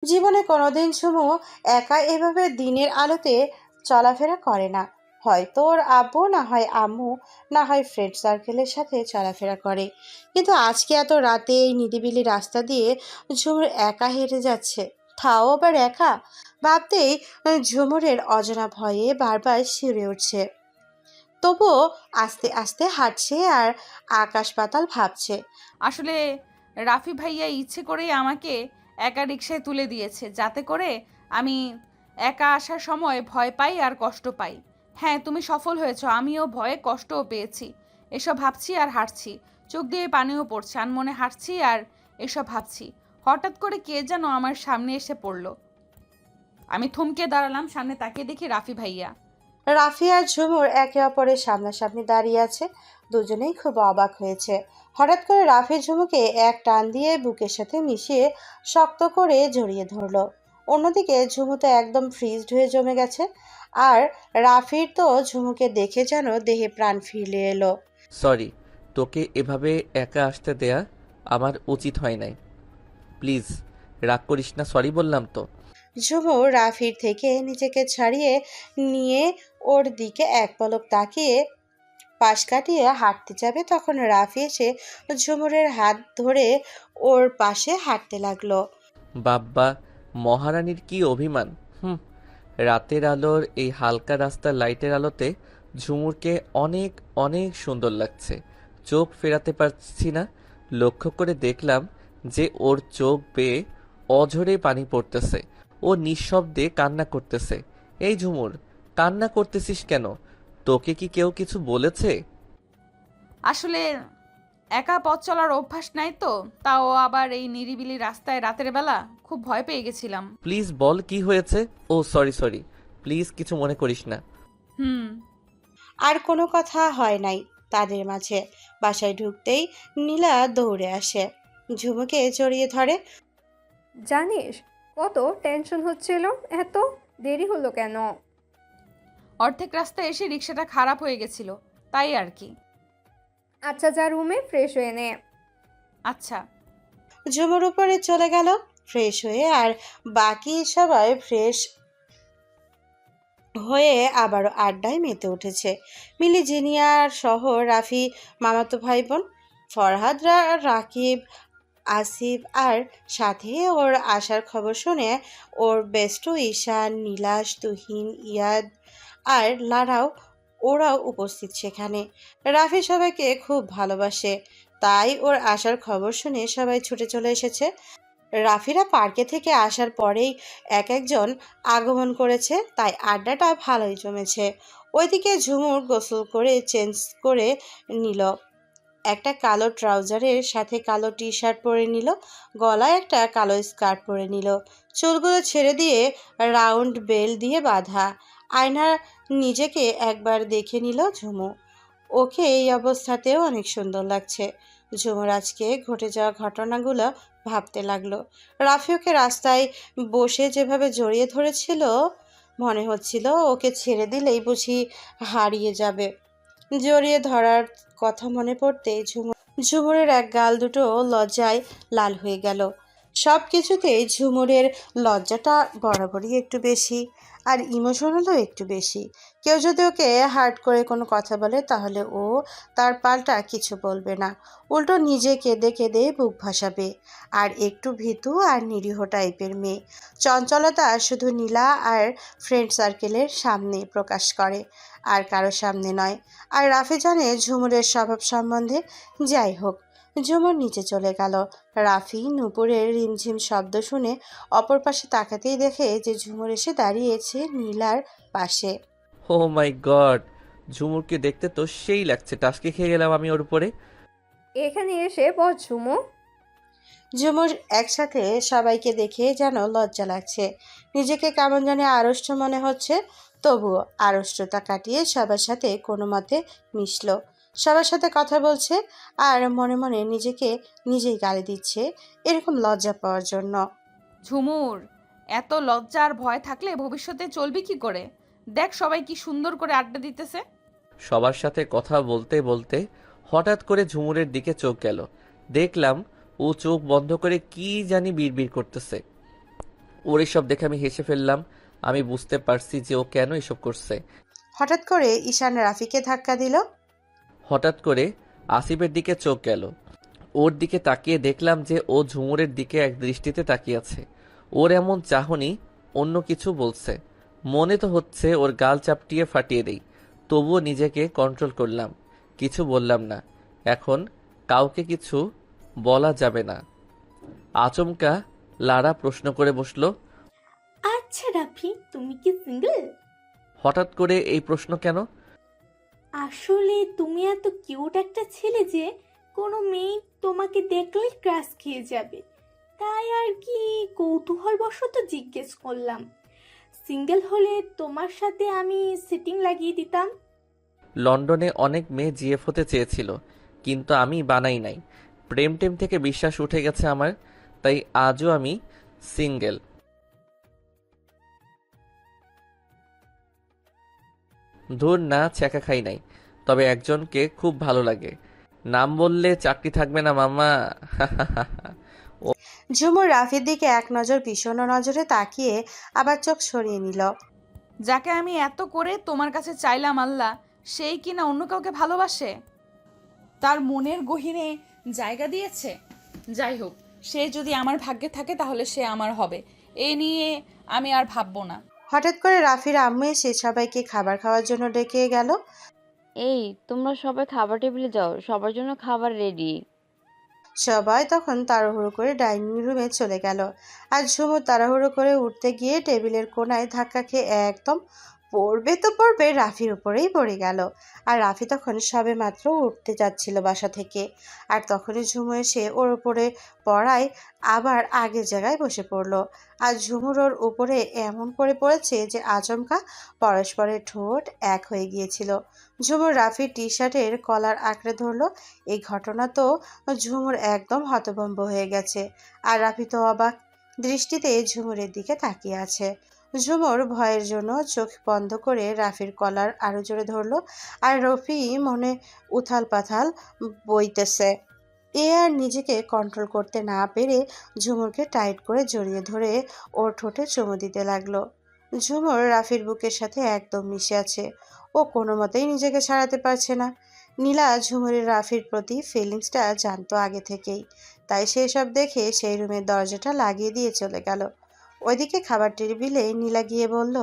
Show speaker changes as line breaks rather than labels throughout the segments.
জীবনে কোনোদিন ঝুমু একা এভাবে দিনের আলোতে চলাফেরা করে না। হয়তো ওর আব্বু, না হয় আম্মু, না হয় ফ্রেন্ড সার্কেলের সাথে চলাফেরা করে। কিন্তু আজকে এত রাতে এই নিরিবিলি রাস্তা দিয়ে ঝুমুর একা হেঁটে যাচ্ছে, তাও আবার একা। ভাবতেই ঝুমুরের অজানা ভয়ে বারবার শিউরে উঠছে। তবুও আস্তে আস্তে হাঁটছে আর আকাশ পাতাল ভাবছে।
আসলে রাফি ভাইয়া ইচ্ছে করেই আমাকে একা রিকশায় তুলে দিয়েছে, যাতে করে আমি একা আসার সময় ভয় পাই আর কষ্ট পাই। হ্যাঁ, তুমি সফল হয়েছো, আমিও ভয়ে কষ্টও পেয়েছি। এসব ভাবছি আর হাঁটছি, চোখ দিয়ে পানিও পড়ছে, আনমনে হাঁটছি আর এসব ভাবছি। হঠাৎ করে কে যেন আমার সামনে এসে পড়লো। আমি থমকে দাঁড়ালাম, সামনে তাকিয়ে দেখি রাফি ভাইয়া।
রাফি আর ঝুমুর একে অপরের সামনাসামনি দাঁড়িয়ে আছে। দুজনেই খুব অবাক হয়েছে। হঠাৎ করে রাফি ঝুমুকে এক টান দিয়ে বুকের সাথে মিশিয়ে শক্ত করে জড়িয়ে ধরলো। অন্যদিকে ঝুমু তো একদম ফ্রিজড হয়ে জমে গেছে। আর রাফির তো ঝুমুকে দেখে যেন দেহে প্রাণ ফিরে এলো।
সরি, তোকে এভাবে একা আসতে দেয়া আমার উচিত হয় নাই। প্লিজ রাগ করিস না, সরি বললাম তো।
ঝুমু রাফির থেকে নিজেকে ছাড়িয়ে নিয়ে ওর দিকে এক পলক তাকিয়ে পাশ কাটিয়ে হাঁটতে যাবে, তখন রাফি এসে ঝুমুরের হাত ধরে ওর পাশে হাঁটতে লাগলো।
বাব্বা, মহারানীর কি অভিমান! হুম। রাতের আলোর এই হালকা রাস্তার লাইটের আলোতে ঝুমুরকে অনেক অনেক সুন্দর লাগছে। চোখ ফেরাতে পারছি না। লক্ষ্য করে দেখলাম যে ওর চোখ বেয়ে অঝরে পানি পড়তেছে। ও নিঃশব্দে কান্না করতেছে। এই ঝুমুর, কান্না করতেছিস কেন? তোকে কি কেউ কিছু বলেছে?
আসলে একা পথ চলার অভ্যাস নাই তো, তাও আবার এই নিরিবিলি রাস্তায় রাতের বেলা খুব ভয় পেয়ে গেছিলাম।
প্লিজ বল কি হয়েছে। ও সরি সরি, প্লিজ কিছু মনে করিস না।
হুম।
আর কোনো কথা হয় নাই তাদের মাঝে। বাসায় ঢুকতেই নীলা দৌড়ে আসে, ঝুমুকে জড়িয়ে ধরে।
জানিস কত টেনশন হচ্ছিল, এত দেরি হলো কেন?
অর্ধেক রাস্তায় এসে রিক্সাটা খারাপ হয়ে গেছিল, তাই আর কি।
আচ্ছা, যা রুমে ফ্রেশ হয়ে নে।
আচ্ছা।
ঝুমুর উপরে চলে গেল ফ্রেশ হয়ে। আর বাকি সবাই ফ্রেশ হয়ে আবারও আড্ডায় মেতে উঠেছে। মিলি, জিনিয়ার সহ রাফি, মামাতো ভাই বোন ফরহাদরা, রাকিব, আসিফ আর সাথে ওর আসার খবর শুনে ওর বেস্টু ঈশান, নীলাশ, তুহিন, ইয়াদ আর লারাও, ওরাও উপস্থিত সেখানে। রাফি সবাইকে খুব ভালোবাসে, তাই ওর আসার খবর শুনে সবাই ছুটে চলে এসেছে। রাফিরা পার্কে থেকে আসার পরেই এক একজন আগমন করেছে, তাই আড্ডাটা ভালোই জমেছে। ওইদিকে ঝুমুর গোসল করে চেঞ্জ করে নিল, একটা কালো ট্রাউজারের সাথে কালো টি শার্ট পরে নিল, গলায় একটা কালো স্কার্ট পরে নিল, চুলগুলো ছেড়ে দিয়ে রাউন্ড বেল দিয়ে বাঁধা। আয়না নিজেকে একবার দেখে নিল ঝুমু। ওকে এই অবস্থাতেও অনেক সুন্দর লাগছে। ঝুমুর আজকে ঘটে যাওয়া ঘটনাগুলো ভাবতে লাগলো। রাফি ওকে রাস্তায় বসে যেভাবে জড়িয়ে ধরেছিল, মনে হচ্ছিল ওকে ছেড়ে দিলেই বুঝি হারিয়ে যাবে। জড়িয়ে ধরার কথা মনে পড়তেই ঝুমুরের এক গাল দুটো লজ্জায় লাল হয়ে গেল। সব কিছুতেই ঝুমুরের লজ্জাটা বরাবরই একটু বেশি, আর ইমোশনালও একটু বেশি। কেউ যদি ওকে হার্ট করে কোনো কথা বলে, তাহলে ও তার পাল্টা কিছু বলবে না, উল্টো নিজে কেঁদে কেঁদে বুক ভাসাবে। আর একটু ভীতু আর নিরীহ টাইপের মেয়ে। চঞ্চলতা শুধু নীলা আর ফ্রেন্ড সার্কেলের সামনে প্রকাশ করে, আর কারো সামনে নয়। আর রাফি জানে ঝুমুরের স্বভাব সম্বন্ধে। যাই হোক, ঝুমুর নিচে চলে গেল। রাফি নূপুরের রিমঝিম শব্দ শুনে অপর পাশে তাকাতেই দেখে যে ঝুমুর এসে দাঁড়িয়েছে নীলার পাশে।
ও মাই গড, ঝুমুরকে দেখতে তো সেই লাগছে, টাসকে খেয়ে গেলাম আমি ওর উপরে।
এখানে এসে বস ঝুমু।
ঝুমুর একসাথে সবাইকে দেখে যেন লজ্জা লাগছে, নিজেকে কেমন জানি আড়ষ্ট মনে হচ্ছে। তবুও আড়ষ্টতা কাটিয়ে সবার সাথে কোনো মতে মিশলো, সবার সাথে কথা বলছে আর মনে মনে নিজেকে নিজেই গালি দিচ্ছে এরকম লজ্জা পাওয়ার জন্য।
ঝুমুর, এত লজ্জা আর ভয় থাকলে ভবিষ্যতে চলবি কি করে? দেখ সবাই কি সুন্দর করে আড্ডা দিতেছে।
সবার সাথে কথা বলতে বলতে হঠাৎ করে ঝুমুরের দিকে চোখ গেল। দেখলাম ও চোখ বন্ধ করে কি জানি বিড়বিড় করতেছে। ওর এসব দেখে আমি হেসে ফেললাম। আমি বুঝতে পারছি যে ও কেন এসব করছে।
হঠাৎ করে ঈশান রাফিকে ধাক্কা দিল।
হঠাৎ করে আসিফের দিকে চোখ গেল। ওর দিকে তাকিয়ে দেখলাম যে ও ঝুমুরের দিকে এক দৃষ্টিতে তাকিয়ে আছে। ওর এমন চাহনি অন্য কিছু বলছে। মনে তো হচ্ছে ওর গাল চাপটিয়ে ফাটিয়ে দেই, তবুও নিজেকে কন্ট্রোল করলাম, কিছু বললাম না। এখন কাউকে কিছু বলা যাবে না। আচমকা লারা প্রশ্ন করে বসলো।
আচ্ছা রাফি, তুমি কি সিঙ্গেল?
হঠাৎ করে এই প্রশ্ন কেন?
আসলে তুমি এত কিউট একটা ছেলে যে কোনো মেয়ে তোমাকে দেখলেই ক্রাশ খেয়ে যাবে, তাই আর কি কৌতূহলবশত জিজ্ঞেস করলাম। সিঙ্গেল হলে তোমার সাথে আমি সিটিং লাগিয়ে দিতাম।
লন্ডনে অনেক মেয়ে জিএফ হতে চেয়েছিল, কিন্তু আমি বানাই নাই। প্রেম টেম থেকে বিশ্বাস উঠে গেছে আমার, তাই আজও আমি সিঙ্গেল। ধুর না, ছ্যাঁকা খাই নাই, তবে একজনকে খুব ভালো লাগে। নাম বললে চাকরি থাকবে না মামা।
ঝুমুর রাফির দিকে এক নজর বিষণ্ণ নজরে তাকিয়ে আবার চোখ সরিয়ে নিল।
যাকে আমি এত করে তোমার কাছে চাইলাম আল্লাহ, সেই কিনা অন্য কাউকে ভালোবাসে, তার মনের গহীনে জায়গা দিয়েছে। যাই হোক, সে যদি আমার ভাগ্যে থাকে তাহলে সে আমার হবে, এ নিয়ে আমি আর ভাববো না।
হঠাৎ করে রাফির আম্মু এসে সবাইকে খাবার খাওয়ার জন্য ডেকে গেল।
এই তোমরা সবাই খাবার টেবিলে যাও, সবার জন্য খাবার রেডি।
সবাই তখন তাড়াহুড়ো করে ডাইনিং রুমে চলে গেল। আর ঝুমুর তাড়াহুড়ো করে উঠতে গিয়ে টেবিলের কোণায় ধাক্কা খেয়ে একদম পড়বে তো পড়বে রাফির উপরেই পড়ে গেল। আর রাফি তখন সবে মাত্র উঠতে যাচ্ছিল বাসা থেকে, আর তখনই ঝুমু এসে ওর উপরে পড়ায় আবার আগের জায়গায় বসে পড়লো। আর ঝুমুর ওর উপরে এমন করে পড়েছে যে আচমকা পরস্পরের ঠোঁট এক হয়ে গিয়েছিল। ঝুমুর রাফির টি শার্টের কলার আঁকড়ে ধরলো। এই ঘটনা তো ঝুমুর একদম হতভম্ব হয়ে গেছে। আর রাফি তো অবাক দৃষ্টিতে ঝুমুরের দিকে তাকিয়ে আছে। ঝুমুর ভয়ের জন্য চোখ বন্ধ করে রাফির কলার আরো জোরে ধরলো। আর রফি মনে উথাল পাথাল বইতেছে। এ আর নিজেকে কন্ট্রোল করতে না পেরে ঝুমুরকে টাইট করে জড়িয়ে ধরে ওর ঠোঁটে চুমু দিতে লাগলো। ঝুমুর রাফির বুকের সাথে একদম মিশে আছে। ও কোনো মতেই নিজেকে ছাড়াতে পারছে না। নীলা ঝুমুরের রাফির প্রতি ফিলিংসটা জানতো আগে থেকেই, তাই সেই সব দেখে সেই রুমের দরজাটা লাগিয়ে দিয়ে চলে গেল। ওইদিকে খাবার টেবিলে নীলা গিয়ে বলল,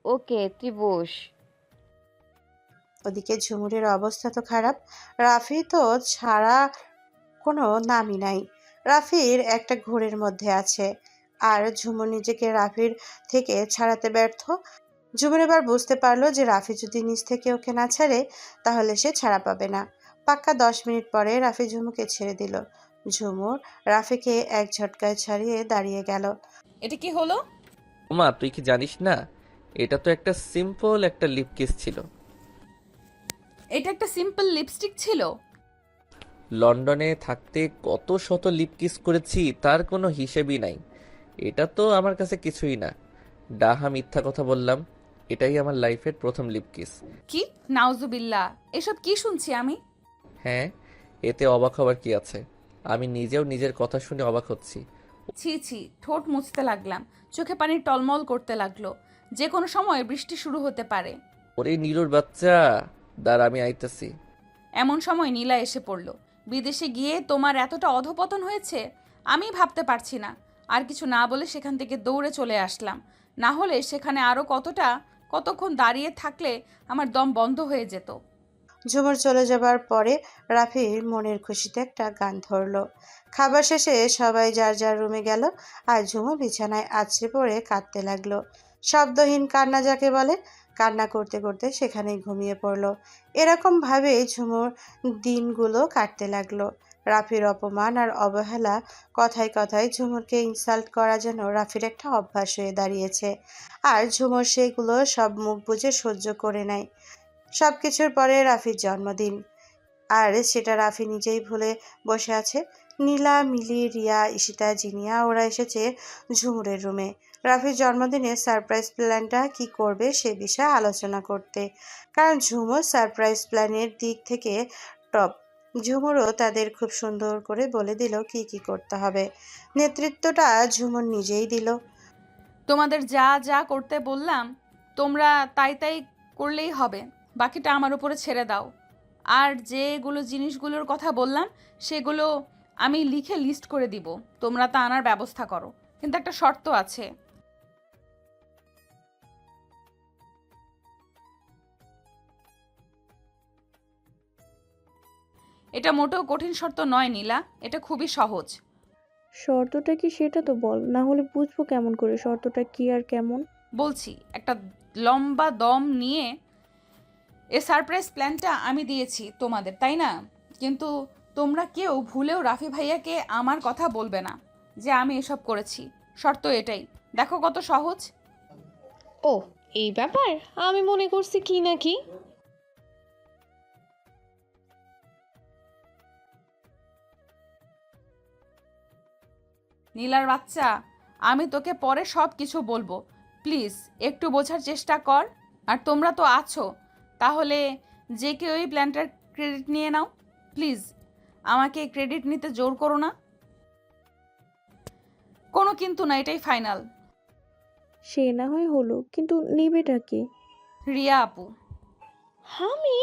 ওকে, তুই বস।
ওদিকে ঝুমুরের অবস্থা তো খারাপ। রাফি তো ছাড়া কোনো নামই নাই। রাফির একটা ঘোরের মধ্যে আছে, আর ঝুমুর নিজেকে রাফির থেকে ছাড়াতে ব্যর্থ। ঝুমুর এবার বুঝতে পারলো যে রাফি যদি নিজ থেকে ওকে না ছাড়ে তাহলে সে ছাড়া পাবে না। পাক্কা 10 মিনিট পরে রাফি ঝুমুকে ছেড়ে দিল। ঝুমুর রাফিকে এক ঝটকায় ছাড়িয়ে দাঁড়িয়ে গেল।
এটা কি হলো?
ওমা, তুই কি জানিস না? এটা তো একটা সিম্পল একটা লিপ কিস ছিল।
এটা একটা সিম্পল লিপস্টিক ছিল?
লন্ডনে থাকতে কত শত লিপ কিস করেছি, তার কোনো হিসেবই নাই। এটা তো আমার কাছে কিছুই না। ডাহা মিথ্যা কথা বললাম। এটাই আমার লাইফের প্রথম লিপ কিস।
কি নাউজুবিল্লাহ, এসব কি শুনছি আমি?
হ্যাঁ, এতে অবাক হবার কি আছে? আমি নিজেও নিজের কথা শুনে অবাক হচ্ছি।
ছি ছি, ঠোঁট মুছতে লাগলাম, চোখে পানি টলমল করতে লাগলো। যে কোনো সময় বৃষ্টি শুরু হতে পারে।
ওরে নীলুর বাচ্চা, দাঁড়া আমি আইতাছি।
এমন সময় নীলা এসে পড়ল। বিদেশে গিয়ে তোমার এতটা অধপতন হয়েছে আমি ভাবতে পারছি না। আর কিছু না বলে সেখান থেকে দৌড়ে চলে আসলাম, না হলে সেখানে আরও কতক্ষণ দাঁড়িয়ে থাকলে আমার দম বন্ধ হয়ে যেত।
ঝুমুর চলে যাবার পরে রাফির মনের খুশিতে একটা গান ধরলো। খাবার শেষে সবাই যার যার রুমে গেল। আর ঝুমুর বিছানায় আছড়ে পড়ে কাঁদতে লাগলো। শব্দহীন কান্না যাকে বলে। কান্না করতে করতে সেখানেই ঘুমিয়ে পড়লো। এরকম ভাবে ঝুমুর দিনগুলো কাটতে লাগলো। রাফির অপমান আর অবহেলা, কথায় কথায় ঝুমুরকে ইনসাল্ট করা যেন রাফির একটা অভ্যাস হয়ে দাঁড়িয়েছে। আর ঝুমুর সেগুলো সব মুখ বুজে সহ্য করে নেয়। সবকিছুর পরে রাফির জন্মদিন, আর সেটা রাফি নিজেই ভুলে বসে আছে। নীলা, মিলি, রিয়া, ঈশিতা, জিনিয়া ওরা এসেছে ঝুমুরের রুমে রাফির জন্মদিনে সারপ্রাইজ প্ল্যানটা কি করবে সে বিষয়ে আলোচনা করতে। কারণ ঝুমুর সারপ্রাইজ প্ল্যানের দিক থেকে টপ। ঝুমুরও তাদের খুব সুন্দর করে বলে দিল কি কি করতে হবে। নেতৃত্বটা ঝুমুর নিজেই দিল।
তোমাদের যা যা করতে বললাম তোমরা তাই তাই করলেই হবে, বাকিটা আমার উপরে ছেড়ে দাও। আর যেগুলো জিনিসগুলোর কথা বললাম সেগুলো আমি লিখে লিস্ট করে দিব, তোমরা তা আনার ব্যবস্থা করো। কিন্তু একটা শর্ত আছে। এটা মোটেও কঠিন শর্ত নয় নীলা, এটা খুবই সহজ।
শর্তটা কি সেটা তো বল, না হলে বুঝবো কেমন করে শর্তটা কি আর কেমন?
বলছি, একটা লম্বা দম নিয়ে এ সারপ্রাইজ প্ল্যানটা আমি দিয়েছি তোমাদের, তাই না? কিন্তু তোমরা কেউ ভুলেও রাফি ভাইয়াকে আমার কথা বলবে না যে আমি এসব করেছি। শর্ত এটাই। দেখো কত সহজ।
ও, এই ব্যাপার। আমি মনে করছি কি নাকি।
নীলার বাচ্চা, আমি তোকে পরে সব কিছু বলবো, প্লিজ একটু বোঝার চেষ্টা কর। আর তোমরা তো আছো, তাহলে যে কেউ এই প্ল্যানটার ক্রেডিট নিয়ে নাও প্লিজ। আমাকে ক্রেডিট নিতে জোর করো না। কোনো কিন্তু না, এটাই ফাইনাল।
সে না হয় হলো, কিন্তু নেবেটা কে?
রিয়া আপু।
আমি?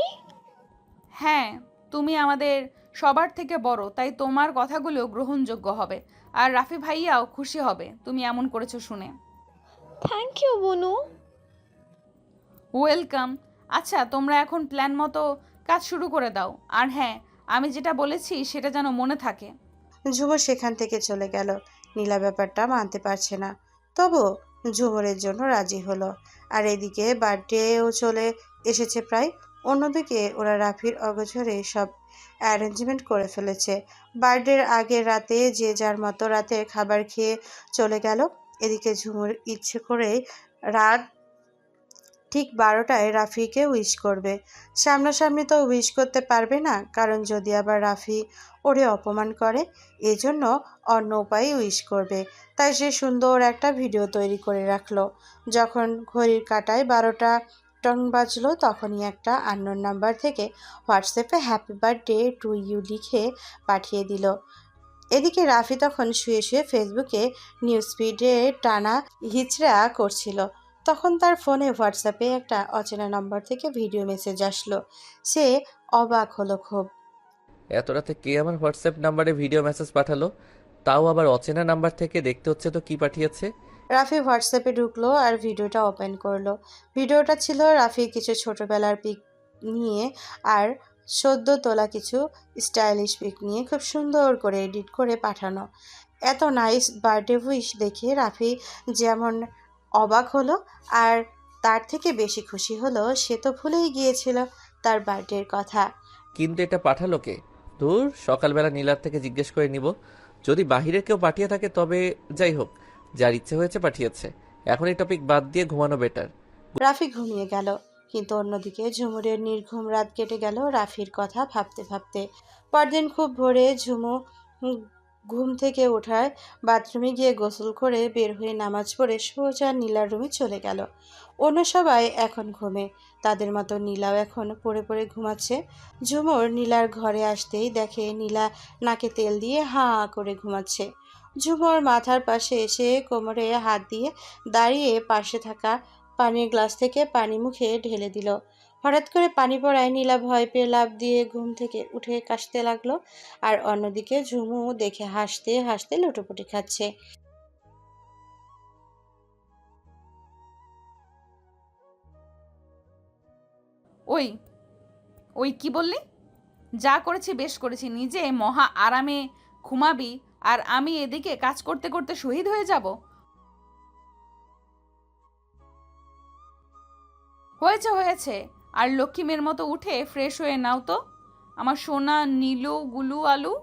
হ্যাঁ, তুমি আমাদের সবার থেকে বড়, তাই তোমার কথাগুলো গ্রহণযোগ্য হবে। আর রাফি ভাইয়াও খুশি হবে তুমি এমন করেছো শুনে।
থ্যাংক ইউ বনু।
ওয়েলকাম। আচ্ছা, তোমরা এখন প্ল্যান মতো কাজ শুরু করে দাও। আর হ্যাঁ, আমি যেটা বলেছি সেটা যেন মনে থাকে।
ঝুমুর সেখান থেকে চলে গেল। নীলা ব্যাপারটা মানতে পারছে না, তবু ঝুমুরের জন্য রাজি হলো। আর এদিকে বার্থডেও চলে এসেছে প্রায়। অন্যদিকে ওরা রাফির অগোচরে সব অ্যারেঞ্জমেন্ট করে ফেলেছে। বার্থডের আগের রাতে যে যার মতো রাতের খাবার খেয়ে চলে গেল। এদিকে ঝুমুর ইচ্ছে করেই রাত ঠিক 12টায় রাফিকে উইশ করবে। সামনাসামনি তো উইশ করতে পারবে না, কারণ যদি আবার রাফি ওরে অপমান করে, এজন্য অন্য উপায়ে উইশ করবে। তাই সে সুন্দর একটা ভিডিও তৈরি করে রাখলো। যখন ঘড়ির কাঁটায় 12টা টং বাজলো, তখনই একটা আননোন নাম্বার থেকে হোয়াটসঅ্যাপে হ্যাপি বার্থডে টু ইউ লিখে পাঠিয়ে দিল। এদিকে রাফি তখন শুয়ে শুয়ে ফেসবুকে নিউজ ফিডে টানা হিচড়া করছিল। তখন তার ফোনে হোয়াটসঅ্যাপে একটা অচেনা নম্বর থেকে ভিডিও মেসেজ আসলো। সে অবাক হলো খুব।
এত রাতে কে আমার হোয়াটসঅ্যাপ নাম্বারে ভিডিও মেসেজ পাঠালো, তাও আবার অচেনা নাম্বার থেকে? দেখতে হচ্ছে তো কি পাঠিয়েছে।
রাফি হোয়াটসঅ্যাপে ঢুকলো আর ভিডিওটা ওপেন করলো। ভিডিওটা ছিল রাফির কিছু ছোটবেলার পিক নিয়ে আর সদ্য তোলা কিছু স্টাইলিশ পিক নিয়ে খুব সুন্দর করে এডিট করে পাঠানো। এত নাইস বার্থডে উইশ দেখে রাফি যেমন অবাক হলো, আর তার থেকে বেশি খুশি হলো সে তো ভুলেই গিয়েছিল তার বার্থডের কথা।
কিন্তু এটা পাঠালো কে? ধুর, সকালবেলা নীলার থেকে জিজ্ঞেস করে নিব। যদি বাহিরের কেউ পাঠিয়ে থাকে তবে যাই হোক, যার ইচ্ছে হয়েছে পাঠিয়েছে। এখন এই টপিক বাদ দিয়ে ঘুমানো বেটার।
রাফি ঘুমিয়ে গেল, কিন্তু অন্যদিকে ঝুমুরের নির্ঘুম রাত কেটে গেল রাফির কথা ভাবতে ভাবতে। পরদিন খুব ভোরে ঝুমু উম, ঘুম থেকে ওঠায় বাথরুমে গিয়ে গোসল করে বের হয়ে নামাজ পড়ে সোজা নীলার রুমে চলে গেল। অন্য সবাই এখন ঘুমে, তাদের মতো নীলাও এখন পড়ে পড়ে ঘুমাচ্ছে। ঝুমুর নীলার ঘরে আসতেই দেখে নীলা নাকে তেল দিয়ে হাঁ করে ঘুমাচ্ছে। ঝুমুর মাথার পাশে এসে কোমরে হাত দিয়ে দাঁড়িয়ে পাশে থাকা পানির গ্লাস থেকে পানি মুখে ঢেলে দিল। হঠাৎ করে পানি পড়ায় নীলা ভয় পেয়ে লাফ দিয়ে ঘুম থেকে উঠে কাশতে লাগলো। আর অন্যদিকে ঝুমু দেখে হাসতে হাসতে লুটোপুটি খাচ্ছে।
ওই ওই কি বললি? যা করেছি বেশ করেছি, নিজে মহা আরামে ঘুমাবি আর আমি এদিকে কাজ করতে করতে শহীদ হয়ে যাব। হয়েছে হয়েছে, আর লক্ষ্মী মেয়ের মতো উঠে ফ্রেশ হয়ে নাও তো আমার সোনা নীলু গুলু আলু।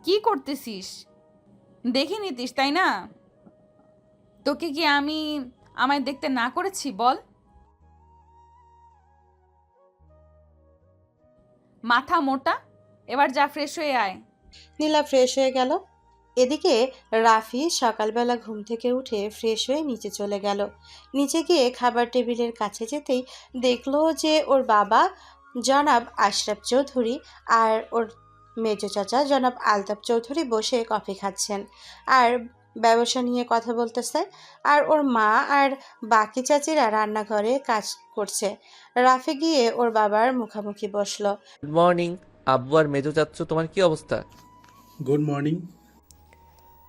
কি করতেছিস? দেখে নিতিস তাই না? তোকে কি আমি আমায় দেখতে না করেছি বল? মাথা মোটা, এবার যা ফ্রেশ হয়ে আয়।
নীলা ফ্রেশ হয়ে গেল। এদিকে রাফি সকালবেলা ঘুম থেকে উঠে ফ্রেশ হয়ে নিচে চলে গেল। নিচে গিয়ে খাবার টেবিলের কাছে যেতেই দেখলো যে ওর বাবা জনাব আশরাফ চৌধুরী আর ওর মেজো চাচা জনাব আলতাফ চৌধুরী বসে কফি খাচ্ছেন আর ব্যবসা নিয়ে কথা বলতেছে। আর ওর মা আর বাকি চাচিরা রান্নাঘরে কাজ করছে। রাফি গিয়ে ওর বাবার মুখোমুখি বসলো।
গুড মর্নিং আব্বু আর মেজো চাচ্চু, তোমার কি অবস্থা?
Good morning.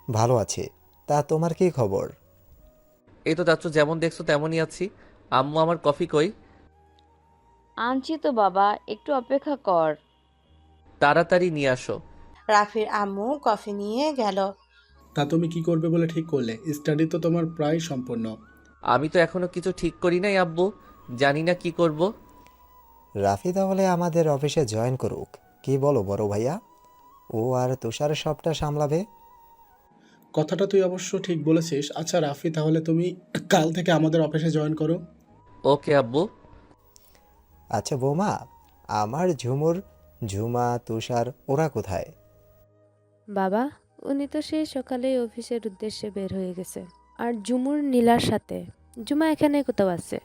ভালো আছি। তা তোমার কি খবর?
এই তো চাচ্চু, যেমন দেখছো তেমনই আছি। আম্মু আমার কফি কই?
আনছি তো বাবা, একটু অপেক্ষা কর।
তাড়াতাড়ি নিয়ে আসো।
রাফির আম্মু কফি নিয়ে গেল।
তা তুমি কি করবে বলে ঠিক করলে? স্টাডি তো তোমার প্রায় সম্পূর্ণ।
আমি তো এখনো কিছু ঠিক করি নাই আব্বু, জানি না কি করব।
রাফি তাহলে আমাদের অফিসে জয়েন করুক, কি বলো বড় ভাইয়া? ও আর তুষার সবটা সামলাবে।
কথাটা তুই অবশ্য ঠিক বলেছিস। আচ্ছা রাফি, তাহলে তুমি কাল থেকে আমাদের অফিসে জয়েন করো।
ওকে আব্বু।
আচ্ছা বৌমা, আমার ঝুমুর, ঝুমা, তুষার ওরা কোথায়?
বাবা, উনি তো সেই সকালেই অফিসের উদ্দেশ্যে বের হয়ে গেছে। আর ঝুমুর নীলার সাথে। ঝুমা এখানে কোথাও আছে।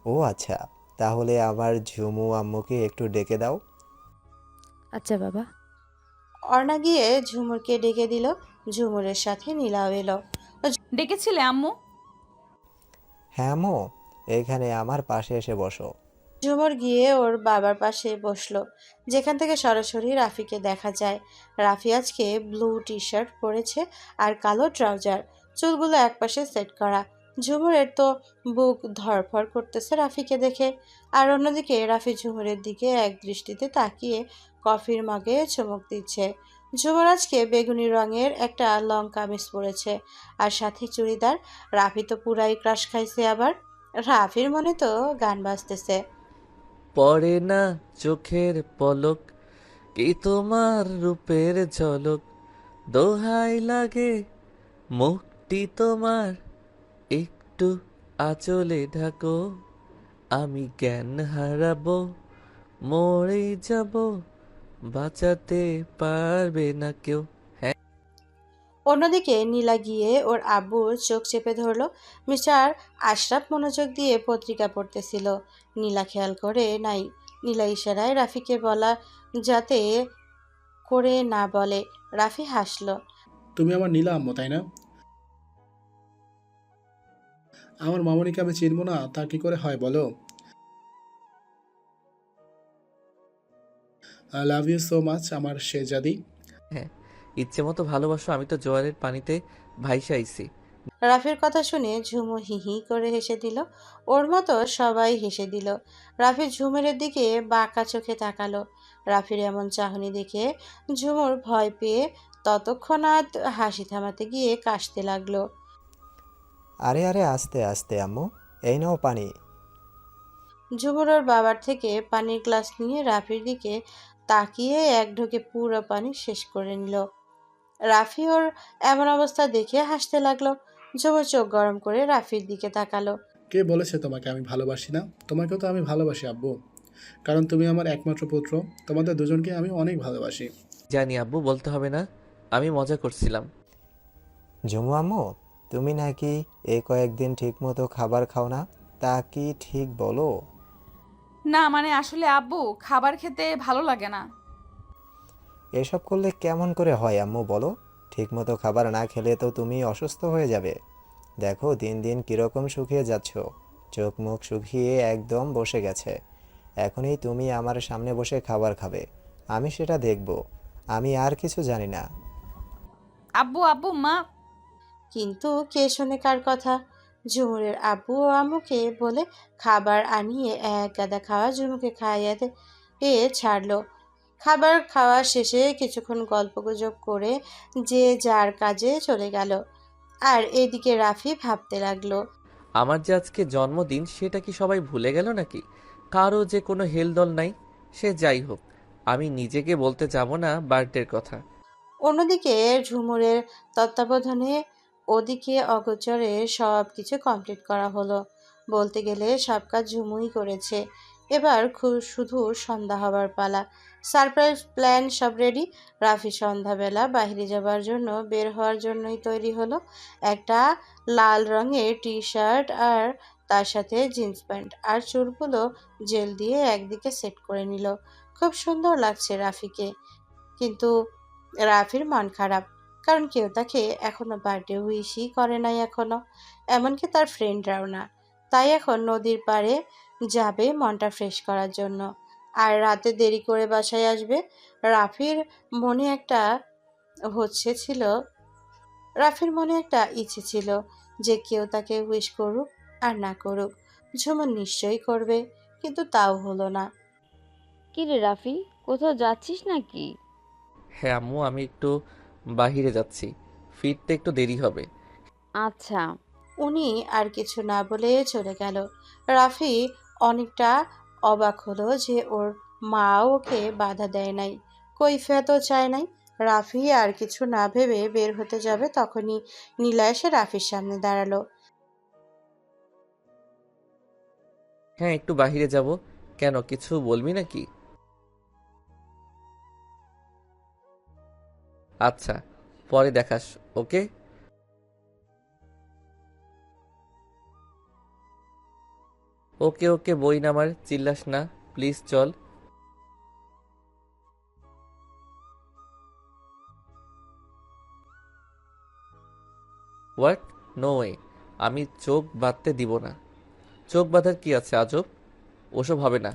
ও আচ্ছা, তাহলে আমার ঝুমু আম্মুকে একটু ডেকে দাও।
আচ্ছা বাবা।
অর্ণা গিয়ে ঝুমুরকে ডেকে দিল। ঝুমুরের সাথে নীলাও এলো।
ডেকেছিলে আম্মু?
হ্যাঁ আম্মু, এখানে আমার পাশে এসে বসো।
ঝুমুর গিয়ে ওর বাবার পাশে বসলো, যেখান থেকে সরাসরি রাফিকে দেখা যায়। রাফি আজকে ব্লু টি শার্ট পরেছে আর কালো ট্রাউজার, চুলগুলো একপাশে সেট করা। ঝুমুরের তো বুক ধড়ফড় করতেছে রাফিকে দেখে। আর অন্যদিকে রাফি ঝুমুরের দিকে এক দৃষ্টিতে তাকিয়ে কফির মগে চুমুক দিচ্ছে। ঝুমুর আজকে বেগুনি রঙের একটা লং কামিজ পরেছে আর সাথে চুড়িদার। রাফি তো পুরাই ক্রাশ খাইছে। আবার রাফির মনে তো গান বাজতেছে।
পড়ে না চোখের পলক, কি তোমার রূপের ঝলক, দোহাই লাগে মুখটি তোমার, একটু আঁচলে ঢাকো, আমি জ্ঞান হারাবো, মরে যাব, বাঁচাতে পারবে না কেউ। হ্যাঁ,
অন্যদিকে নীলা গিয়ে ওর আব্বুর চোখ চেপে ধরলো। মিস্টার আশরাফ মনোযোগ দিয়ে পত্রিকা পড়তেছিল। নীলা খেয়াল করে নাই। নীলা ইশারায় রাফিকে বলা যাতে করে না বলে। রাফি হাসলো।
তুমি আমার নীলা আম্মু, তাই না? আমার মামনিকে আমি চিনবো না তা কি করে হয় বলো? I love you so much আমার শেজাদি।
হ্যাঁ, ইচ্ছে মতো ভালোবাসো, আমি তো জোয়ারের পানিতে ভাইসা আইছি।
রাফির কথা শুনে ঝুমু হি হি করে হেসে দিল। ওর মতো সবাই হেসে দিল। রাফি ঝুমুরের দিকে বাঁকা চোখে তাকালো। রাফির এমন চাহনি দেখে ঝুমুর ভয় পেয়ে তৎক্ষণাৎ হাসি থামাতে গিয়ে কাশতে লাগলো।
আরে আরে আস্তে আস্তে আম্মু, এই নাও পানি।
ঝুমুর ওর বাবার থেকে পানির গ্লাস নিয়ে রাফির দিকে তাকিয়ে এক ঢোকে পুরো পানি শেষ করে নিল। রাফি ওর এমন অবস্থা দেখে হাসতে লাগলো। ঝুমুর চোখ গরম করে রাফির দিকে তাকালো।
কে বলেছে তোমাকে আমি ভালোবাসি না? তোমাকেও তো আমি ভালোবাসি আব্বু, কারণ তুমি আমার একমাত্র পুত্র। তোমাদের দুজনকে আমি অনেক ভালোবাসি।
জানি আব্বু, বলতে হবে না, আমি মজা করছিলাম।
ঝুমু আম্মু, তুমি নাকি এই কয়েকদিন ঠিক মতো খাবার খাও না, তা কি ঠিক বলো?
না মানে আসলে আব্বু, খাবার খেতে ভালো লাগে না।
এসব করলে কেমন করে হয় আম্মু বলো? ঠিক মতো খাবার না খেলে তো তুমি অসুস্থ হয়ে যাবে। দেখো দিন দিন কীরকম শুকিয়ে যাচ্ছ, চোখ মুখ শুকিয়ে একদম বসে গেছে। এখনই তুমি আমার সামনে বসে খাবার খাবে, আমি সেটা দেখব। আমি আর কিছু জানি না।
আব্বু আব্বু মা।
কিন্তু কে শোনে কার কথা? ঝুমুরের আব্বু ও আম্মুকে বলে খাবার আনিয়ে এক গাদা খাওয়া ঝুমুকে খাইয়াতে ছাড়লো। খাবার খাওয়া শেষে কিছুক্ষণ গল্পগুজব করে যে যার কাজে চলে গেল। আর এদিকে রাফি ভাবতে লাগলো,
আমার যে আজকে জন্মদিন, সেটা কি সবাই ভুলে গেল নাকি? কারো যে কোনো হেলদোল নাই। সে যাই হোক, আমি নিজেকে বলতে যাব না বার্থডের কথা।
অন্যদিকে ঝুমুরের তত্ত্বাবধানে ওদিকে অগোচরে সব কিছু কমপ্লিট করা হলো। বলতে গেলে সব কাজ ঝুমুই করেছে। এবার শুধু সন্ধ্যা হবার পালা। সারপ্রাইজ প্ল্যান সব রেডি। রাফি সন্ধ্যাবেলা বাইরে যাবার জন্য বের হওয়ার জন্যই তৈরি হলো। একটা লাল রঙের টি শার্ট আর তার সাথে জিন্স প্যান্ট, আর চুলগুলো জেল দিয়ে একদিকে সেট করে নিল। খুব সুন্দর লাগছে রাফিকে, কিন্তু রাফির মন খারাপ, কারণ কেউ তাকে এখনো বার্থডে উইশই করে নাই এখনো, এমনকি তার ফ্রেন্ডরাও না। তাই এখন নদীর পাড়ে যাবে মনটা ফ্রেশ করার জন্য, আর রাতে দেরি করে বাসায় আসবে। রাফির মনে একটা হচ্ছে ছিল রাফির মনে একটা ইচ্ছে ছিল যে কেউ তাকে উইশ করুক আর না করুক, ঝুমন নিশ্চয়ই করবে, কিন্তু তাও হলো না।
কি রে রাফি, কোথাও যাচ্ছিস নাকি?
হ্যাঁ আম্মু, আমি একটু বাহিরে যাচ্ছি, ফিরতে একটু দেরি হবে।
আচ্ছা।
উনি আর কিছু না বলে চলে গেল। রাফি অনেকটা অবাক হলো যে ওর মা ওকে বাধা দেয় নাই, কৈফিয়তও চায় নাই। রাফি আর কিছু না ভেবে বের হতে যাবে, তখনই নীলা এসে রাফির সামনে দাঁড়ালো।
হ্যাঁ একটু বাহিরে যাব। কেন, কিছু বলবি নাকি? আচ্ছা, পরে দেখাস। ওকে। ওকে ওকে, বই নামার, চিল্লাস না প্লিজ, চল। হোয়াট? নো ওয়ে, আমি চোখ বাঁধতে দিব না। চোখ বাঁধার কি আছে আজব? ওসব হবে না।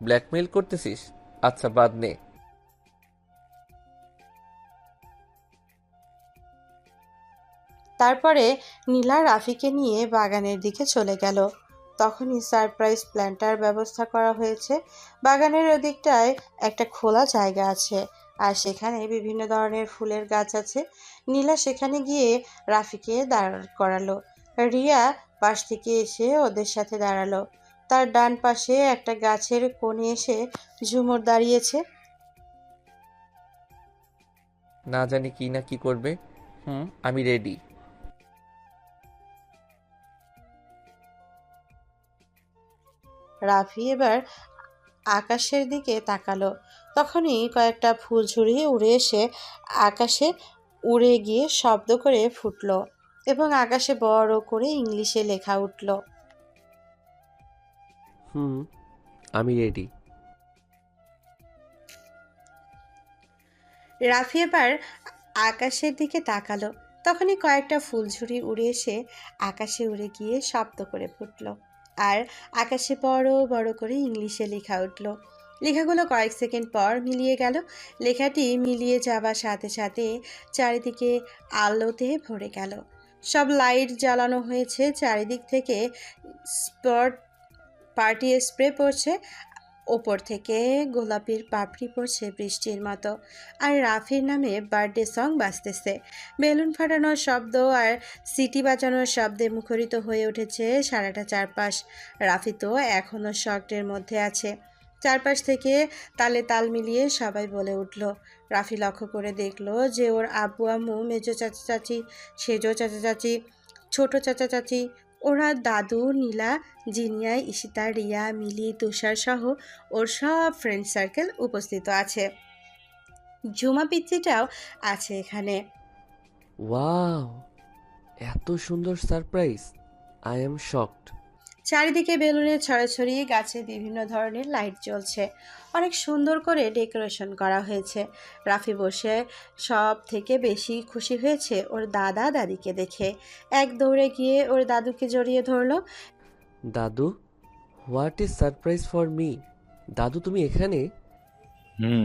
ব্ল্যাকমেইল করতেছিস? আচ্ছা বাদ নে।
তারপরে নীলা রাফিকে নিয়ে বাগানের দিকে চলে গেল। তখনই সারপ্রাইজ প্ল্যানটার ব্যবস্থা করা হয়েছে। বাগানের ওদিকটায় একটা খোলা জায়গা আছে, আর সেখানে বিভিন্ন ধরনের ফুলের গাছ আছে। নীলা সেখানে গিয়ে রাফিকে দাঁড় করালো। রিয়া পাশ থেকে এসে ওদের সাথে দাঁড়ালো। তার ডান পাশে একটা গাছের কোণে এসে ঝুমুর দাঁড়িয়েছে।
না জানি কি না কি করবে। আমি রেডি।
রাফি এবার আকাশের দিকে তাকালো। তখনই কয়েকটা ফুলঝুরি উড়ে এসে আকাশে উড়ে গিয়ে শব্দ করে ফুটলো, এবং আকাশে বড় করে ইংলিশে লেখা উঠল।
আমি রেডি।
রাফি এবার আকাশের দিকে তাকালো। তখনই কয়েকটা ফুলঝুরি উড়ে এসে আকাশে উড়ে গিয়ে শব্দ করে ফুটলো, আর আকাশে বড় বড় করে ইংলিশে লেখা উঠল। লেখাগুলো কয়েক সেকেন্ড পর মিলিয়ে গেল। লেখাটি মিলিয়ে যাবার সাথে সাথে চারিদিকে আলোতে ভরে গেল। সব লাইট জ্বালানো হয়েছে, চারিদিক থেকে স্পট পার্টি স্প্রে পড়ছে, ওপর থেকে গোলাপির পাপড়ি পড়ছে বৃষ্টির মতো, আর রাফির নামে বার্থডে সং বাজতেছে। বেলুন ফাটানোর শব্দ আর সিটি বাজানোর শব্দে মুখরিত হয়ে উঠেছে সারাটা চারপাশ। রাফি তো এখনও শকের মধ্যে আছে। চারপাশ থেকে তালে তাল মিলিয়ে সবাই বলে উঠল। রাফি লক্ষ্য করে দেখলো যে ওর আব্বু আম্মু, মেজো চাচা চাচি, সেজো চাচা চাচি, ছোট চাচা চাচি, ওরা দাদু, নীলা, জিনিয়া, ঈশিতা, রিয়া, মিলি, তুষার সহ ওর সব ফ্রেন্ড সার্কেল উপস্থিত আছে। ঝুমা পিচ্চিটাও আছে এখানে।
ওয়াও, এত সুন্দর সারপ্রাইজ! I am shocked.
চারিদিকে বেলুনের ছড়াছড়ি, গাছে বিভিন্ন ধরনের লাইট জ্বলছে, অনেক সুন্দর করে ডেকোরেশন করা হয়েছে। রাফি বসে সব থেকে বেশি খুশি হয়েছে ওর দাদা দাদিকে দেখে। এক দৌড়ে গিয়ে ওর দাদুকে জড়িয়ে ধরলো।
দাদু, what is surprise for me? দাদু তুমি এখানে?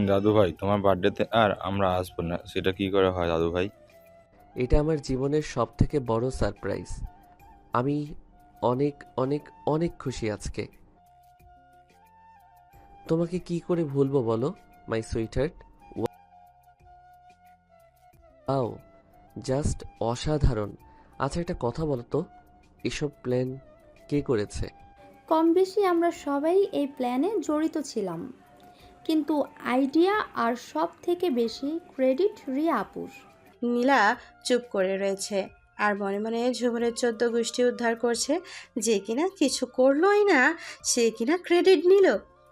দাদু ভাই, তোমার বার্থডেতে আর আমরা আসবো না, সেটা কি করে হয় দাদু ভাই?
এটা আমার জীবনের সব থেকে বড় সারপ্রাইজ। আমি অনেক অনেক অনেক খুশি আজকে। তোমাকে কি করে ভুলবো বলো, মাই সুইটহার্ট। ওয়াও, জাস্ট অসাধারণ। আচ্ছা একটা কথা বলো তো, এসব প্ল্যান কে করেছে?
কম বেশি আমরা সবাই এই প্ল্যানে জড়িত ছিলাম।
কিন্তু আইডিয়া আর সব থেকে বেশি ক্রেডিট রিয়া আপুর।
নীলা চুপ করে রয়েছে আর মনে মনে ঝুমুরের 14 গোষ্ঠী উদ্ধার করছে। যে কিনা কিছু করলোই না, সে কিনা ক্রেডিট নিল,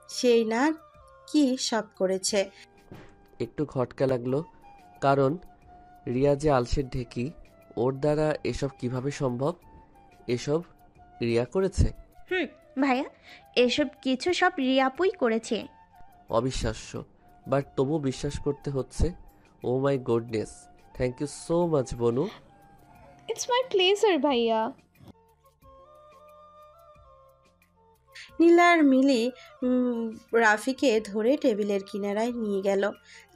সেই না কি সব করেছে।
একটু খটকা লাগলো, কারণ রিয়া যে আলসের ঢেকি, ওর দ্বারা এসব কিভাবে সম্ভব? এসব রিয়া করেছে?
ভাইয়া, এসব কিছু সব রিয়াপুই করেছে।
অবিশ্বাস্য, বাট তবু বিশ্বাস করতে হচ্ছে। Oh my goodness, thank you so much বনু।
ইটস মাই প্লেজার ভাইয়া।
নীলার মিলি রাফিকে ধরে টেবিলের কিনারায় নিয়ে গেল,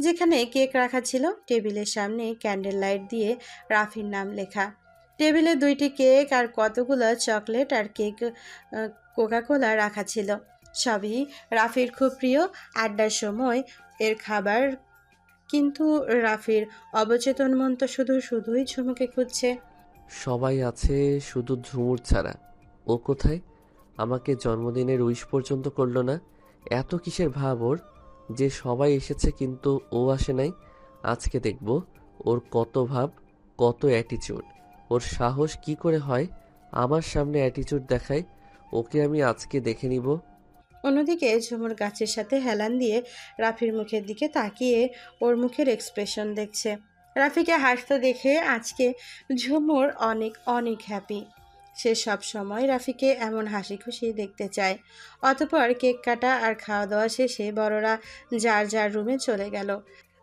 যেখানে কেক রাখা ছিল। টেবিলের সামনে ক্যান্ডেল লাইট দিয়ে রাফির নাম লেখা। টেবিলে 2টি কেক আর কতগুলো চকলেট আর কেক কোকাকোলা রাখা ছিল। সবই রাফির খুব প্রিয় আড্ডার সময় এর খাবার। কিন্তু রাফির অবচেতন মন তো শুধুই ঝুমুকে খুঁজছে।
সবাই আছে, শুধু ঝুমুর ছাড়া। ও কোথায়? আমাকে জন্মদিনের উইশ পর্যন্ত করলো না। এত কিসের ভাব ওর যে সবাই এসেছে কিন্তু ও আসে নাই? আজকে দেখব ওর কত ভাব, কত অ্যাটিচিউড। ওর সাহস কি করে হয় আমার সামনে অ্যাটিচিউড দেখায়? ওকে আমি আজকে দেখে নিব।
অন্যদিকে ঝুমুর গাছের সাথে হেলান দিয়ে রাফির মুখের দিকে তাকিয়ে ওর মুখের এক্সপ্রেশন দেখছে। রাফিকে হাসতে দেখে আজকে ঝুমুর অনেক অনেক হ্যাপি। সে সব সময় রাফিকে এমন হাসি খুশি দেখতে চায়। অতঃপর কেক কাটা আর খাওয়া দাওয়া শেষে বড়রা যার যার রুমে চলে গেল,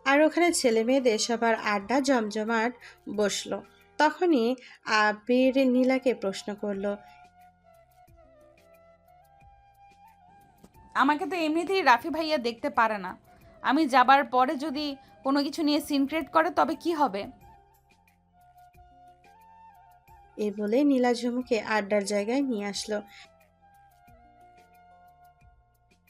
আর ওখানে ছেলে মেয়েদের সবার আড্ডা জমজমাট বসলো। তখনই আবির নীলাকে প্রশ্ন করলো,
আমাকে তো এমনিতেই রাফি ভাইয়া দেখতে পারে না। আমি যাবার পরে যদি কোনো কিছু নিয়ে সিন ক্রিয়েট করে তবে কি হবে?
এই বলে নীলা ঝুমুকে আড্ডার জায়গায় নিয়ে আসলো।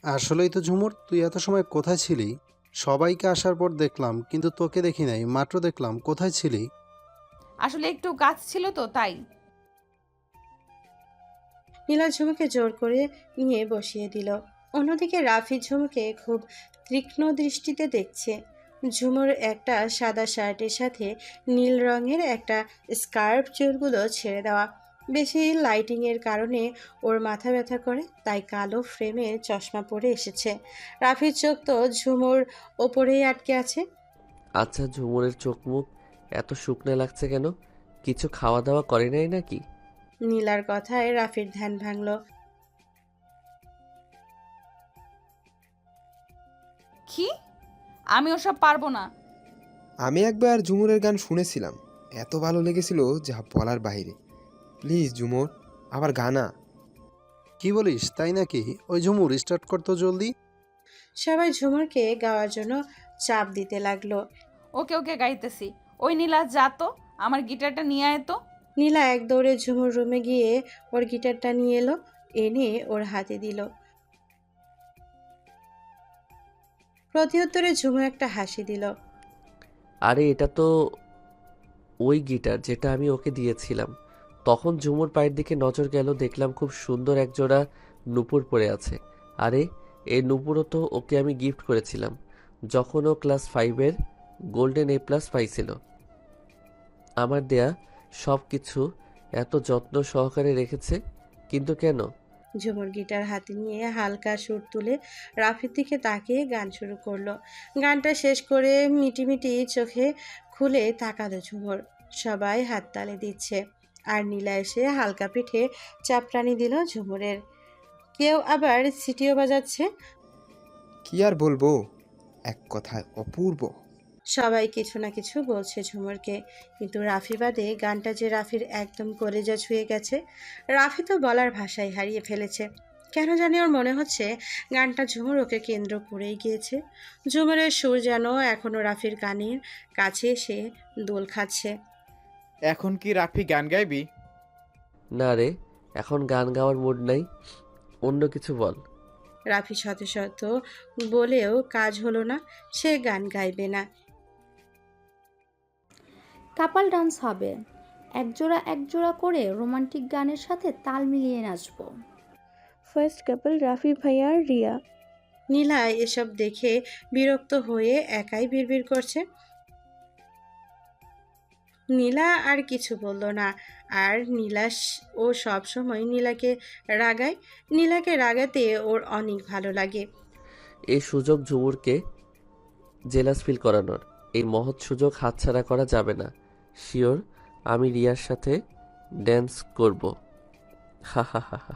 আসলেই তো ঝুমুর, তুই এত সময় কোথায় ছিলি? সবাইকে আসার পর দেখলাম কিন্তু তোকে দেখি নাই, মাত্র দেখলাম। কোথায় ছিলি?
আসলে একটু কাজ ছিল তো তাই।
নীলা ঝুমুকে জোর করে নিয়ে বসিয়ে দিল। অন্যদিকে রাফি ঝুমুকে খুব তীক্ষ্ণ দৃষ্টিতে দেখছে। ঝুমুর একটা সাদা শার্টের সাথে নীল রঙের একটা স্কার্ফ, চুলগুলো ছেড়ে দেওয়া। বেশি লাইটিংয়ের কারণে ওর মাথা ব্যথা করে, তাই কালো ফ্রেমের চশমা পরে এসেছে। রাফির চোখ তো ঝুমুর ওপরেই আটকে আছে।
আচ্ছা, ঝুমুরের চোখ মুখ এত শুকনো লাগছে কেন? কিছু খাওয়া দাওয়া করে নাই নাকি?
নীলার কথায় রাফির ধ্যান ভাঙল।
কি? আমি ওসব পারবো না।
আমি একবার ঝুমুরের গান শুনেছিলাম, এত ভালো লেগেছিল যা বলার বাইরে। প্লিজ ঝুমুর, আবার গানা।
কি বলিস, তাই নাকি? ওই ঝুমুর, স্টার্ট করতো জলদি।
সবাই ঝুমুরকে গাওয়ার জন্য চাপ দিতে লাগলো।
ওকে ওকে গাইতেছি। ওই নীলা, যা তো আমার গিটারটা নিয়ে আয় তো।
নীলা এক দৌড়ে ঝুমুর রুমে গিয়ে ওর গিটারটা নিয়ে এলো, এনে ওর হাতে দিল। প্রত্যুত্তরে ঝুমুর একটা হাসি দিল।
আরে এটা তো ওই গিটার যেটা আমি ওকে দিয়েছিলাম। তখন ঝুমুর পায়ের দিকে নজর গেল, দেখলাম খুব সুন্দর একজোড়া নূপুর পরে আছে। আরে এই নূপুরও তো ওকে আমি গিফট করেছিলাম যখন ও ক্লাস 5-এর গোল্ডেন A+ পাইছিল। আমার দেয়া সব কিছু এত যত্ন সহকারে রেখেছে, কিন্তু কেন?
ঝুমুর গিটার হাতে নিয়ে হালকা সুর তুলে রাফির দিকে তাকিয়ে গান শুরু করলো। গানটা শেষ করে মিটিমিটি চোখে খুলে তাকালো ঝুমুর। সবাই হাততালি দিচ্ছে, আর নীলা এসে হালকা পিঠে চাপরানি দিল ঝুমুরের। কেউ আবার সিটিও বাজাচ্ছে।
কি আর বলবো, এক কথায় অপূর্ব।
সবাই কিছু না কিছু বলছে ঝুমুরকে, কিন্তু রাফি বাদে গানটা যে রাফির একদম কলেজা ছুঁয়ে গেছে। রাফি তো বলার ভাষাই হারিয়ে ফেলেছে। কেন জানি ওর মনে হচ্ছে গানটা ঝুমুর ওকে কেন্দ্র করেই গিয়েছে। ঝুমুরের সুর যেন এখনও রাফির গানের কাছে এসে দোল খাচ্ছে।
এখন কি রাফি গান গাইবি?
না রে, এখন গান গাওয়ার মুড নাই, অন্য কিছু বল।
রাফি শত শত বলেও কাজ হলো না, সে গান গাইবে না।
কাপাল ডান্স হবে, একজোড়া করে রোমান্টিক গানের সাথে তাল মিলিয়ে নাচবো।
ফার্স্ট কাপল রাফি ভাইয়া আর রিয়া।
নীলা এসব দেখে বিরক্ত হয়ে একাই বিড়বিড় করছে। নীলা আর কিছু বলল না। আর ও সব সময় নীলাকে রাগায়। নীলাকে রাগাতে ওর অনেক ভালো লাগে।
এই সুযোগ ঝুমুরকে জেলাস ফিল করানোর, এই মহৎ সুযোগ হাতছাড়া করা যাবে না। শিওর আমি রিয়ার সাথে ড্যান্স করব। হা হা হা হা।